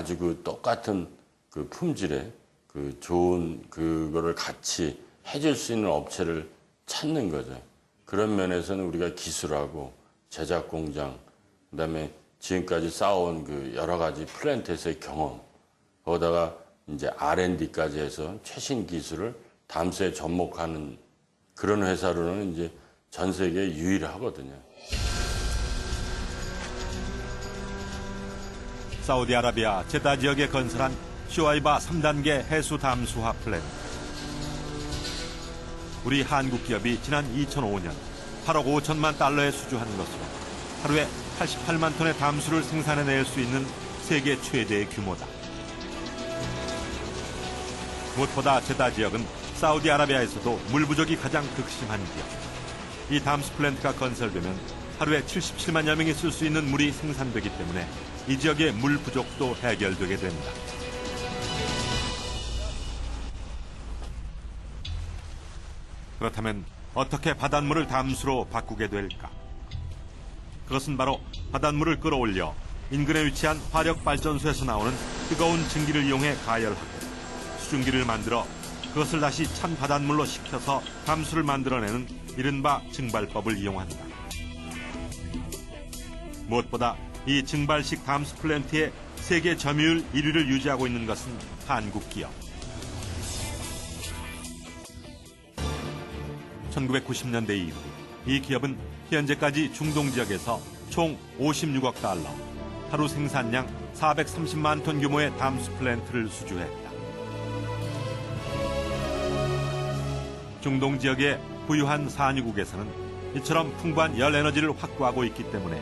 아주 그 똑같은 그 품질의 그 좋은 그거를 같이 해줄 수 있는 업체를 찾는 거죠. 그런 면에서는 우리가 기술하고 제작 공장, 그다음에 지금까지 쌓아온 그 여러 가지 플랜트에서의 경험, 거기다가 이제 R&D까지 해서 최신 기술을 담수에 접목하는 그런 회사로는 이제 전 세계에 유일하거든요. 사우디아라비아 제다 지역에 건설한 슈와이바 3단계 해수 담수화 플랜트. 우리 한국 기업이 지난 2005년 8억 5천만 달러에 수주한 것으로 하루에 88만 톤의 담수를 생산해낼 수 있는 세계 최대의 규모다. 무엇보다 제다 지역은 사우디아라비아에서도 물 부족이 가장 극심한 지역. 이 담수 플랜트가 건설되면 하루에 77만여 명이 쓸 수 있는 물이 생산되기 때문에 이 지역의 물 부족도 해결되게 됩니다. 그렇다면 어떻게 바닷물을 담수로 바꾸게 될까? 그것은 바로 바닷물을 끌어올려 인근에 위치한 화력발전소에서 나오는 뜨거운 증기를 이용해 가열하고 수증기를 만들어 그것을 다시 찬 바닷물로 식혀서 담수를 만들어내는 이른바 증발법을 이용한다. 무엇보다 이 증발식 담수 플랜트의 세계 점유율 1위를 유지하고 있는 것은 한국 기업. 1990년대 이후 이 기업은 현재까지 중동 지역에서 총 56억 달러, 하루 생산량 430만 톤 규모의 담수 플랜트를 수주했다. 중동 지역의 부유한 산유국에서는 이처럼 풍부한 열 에너지를 확보하고 있기 때문에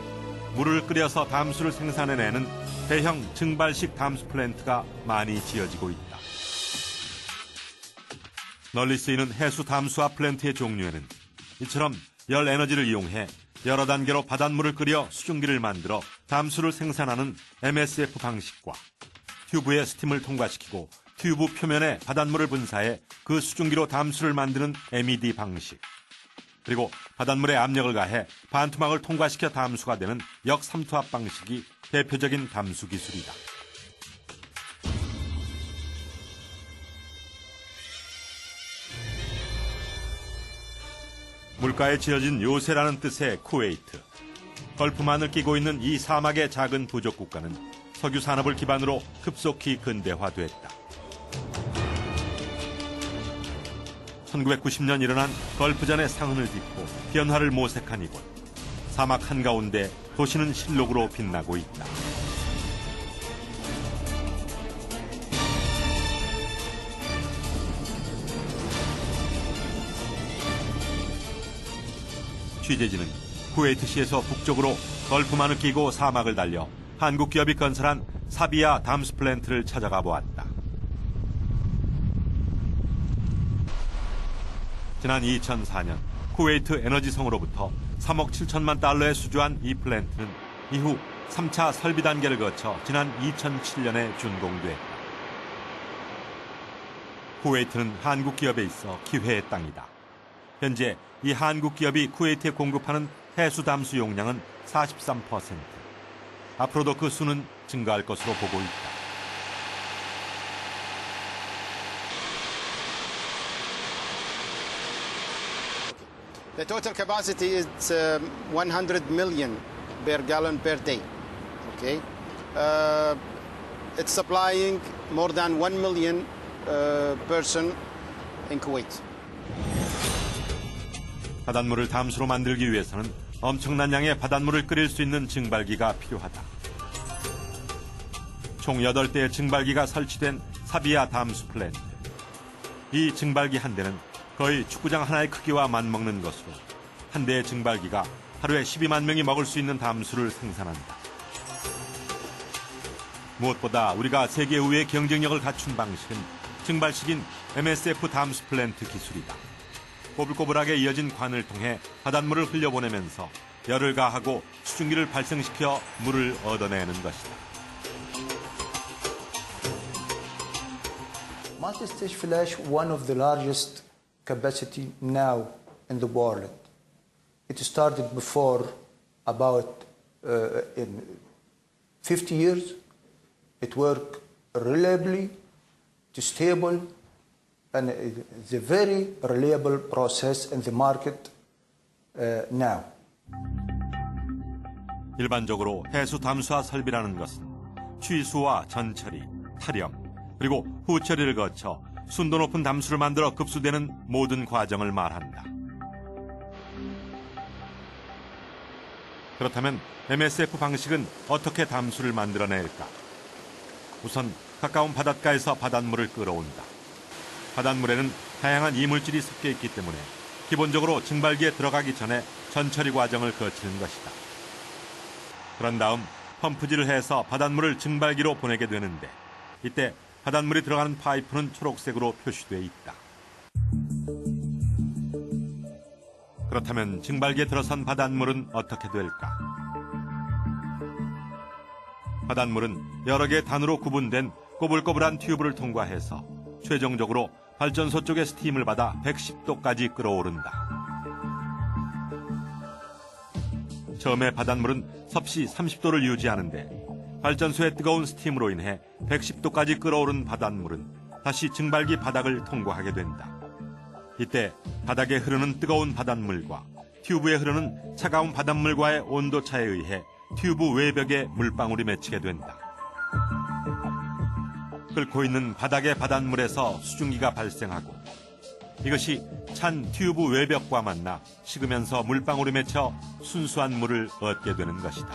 물을 끓여서 담수를 생산해내는 대형 증발식 담수 플랜트가 많이 지어지고 있다. 널리 쓰이는 해수 담수화 플랜트의 종류에는 이처럼 열 에너지를 이용해 여러 단계로 바닷물을 끓여 수증기를 만들어 담수를 생산하는 MSF 방식과 튜브에 스팀을 통과시키고 튜브 표면에 바닷물을 분사해 그 수증기로 담수를 만드는 MED 방식, 그리고 바닷물에 압력을 가해 반투막을 통과시켜 담수가 되는 역삼투압 방식이 대표적인 담수 기술이다. 물가에 지어진 요새라는 뜻의 쿠웨이트. 걸프만을 끼고 있는 이 사막의 작은 부족 국가는 석유 산업을 기반으로 급속히 근대화됐다. 1990년 일어난 걸프전의 상흔을 딛고 변화를 모색한 이곳. 사막 한가운데 도시는 실록으로 빛나고 있다. 취재진은 쿠웨이트시에서 북쪽으로 걸프만을 끼고 사막을 달려 한국 기업이 건설한 사비아 담수 플랜트를 찾아가 보았다. 지난 2004년 쿠웨이트 에너지성으로부터 3억 7천만 달러에 수주한 이 플랜트는 이후 3차 설비 단계를 거쳐 지난 2007년에 준공됐다. 쿠웨이트는 한국 기업에 있어 기회의 땅이다. 현재 이 한국 기업이 쿠웨이트에 공급하는 해수 담수 용량은 43%. 앞으로도 그 수는 증가할 것으로 보고 있다. The total capacity is 100 million per gallon per day. Okay, it's supplying more than 1 million person in Kuwait. 바닷물을 담수로 만들기 위해서는 엄청난 양의 바닷물을 끓일 수 있는 증발기가 필요하다. 총 8대의 증발기가 설치된 사비아 담수 플랜트. 이 증발기 한 대는 거의 축구장 하나의 크기와 맞먹는 것으로 한 대의 증발기가 하루에 12만 명이 먹을 수 있는 담수를 생산한다. 무엇보다 우리가 세계 우위의 경쟁력을 갖춘 방식은 증발식인 MSF 담수 플랜트 기술이다. 꼬불꼬불하게 이어진 관을 통해 바닷물을 흘려보내면서 열을 가하고 수증기를 발생시켜 물을 얻어내는 것이다. Multi-stage flash, one of the largest capacity now in the world. It started before about in 50 years, It works reliably, it's stable, and it's a very reliable process in the market now. 일반적으로 해수 담수화 설비라는 것은 취수와 전처리, 탈염, 그리고 후처리를 거쳐 순도 높은 담수를 만들어 급수되는 모든 과정을 말한다. 그렇다면 MSF 방식은 어떻게 담수를 만들어낼까? 우선 가까운 바닷가에서 바닷물을 끌어온다. 바닷물에는 다양한 이물질이 섞여 있기 때문에 기본적으로 증발기에 들어가기 전에 전처리 과정을 거치는 것이다. 그런 다음 펌프질을 해서 바닷물을 증발기로 보내게 되는데 이때 바닷물이 들어가는 파이프는 초록색으로 표시되어 있다. 그렇다면 증발기에 들어선 바닷물은 어떻게 될까? 바닷물은 여러 개의 단으로 구분된 꼬불꼬불한 튜브를 통과해서 최종적으로 발전소 쪽의 스팀을 받아 110도까지 끌어오른다. 처음에 바닷물은 섭씨 30도를 유지하는데 발전소의 뜨거운 스팀으로 인해 110도까지 끌어오른 바닷물은 다시 증발기 바닥을 통과하게 된다. 이때 바닥에 흐르는 뜨거운 바닷물과 튜브에 흐르는 차가운 바닷물과의 온도차에 의해 튜브 외벽에 물방울이 맺히게 된다. 끓고 있는 바닥의 바닷물에서 수증기가 발생하고 이것이 찬 튜브 외벽과 만나 식으면서 물방울이 맺혀 순수한 물을 얻게 되는 것이다.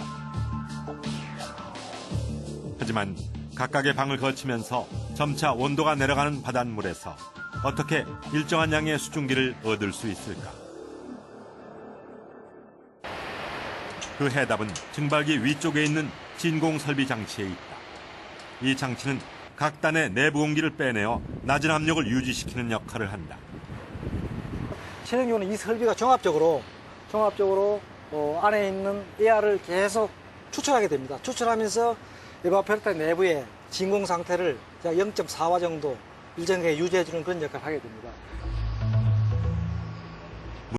하지만 각각의 방을 거치면서 점차 온도가 내려가는 바닷물에서 어떻게 일정한 양의 수증기를 얻을 수 있을까? 그 해답은 증발기 위쪽에 있는 진공설비 장치에 있다. 이 장치는 각 단의 내부 공기를 빼내어 낮은 압력을 유지시키는 역할을 한다. 실행용은 이 설비가 종합적으로 안에 있는 에어를 계속 추출하게 됩니다. 추출하면서 에바포레이터 내부의 진공 상태를 0.4와 정도 일정하게 유지해주는 그런 역할을 하게 됩니다.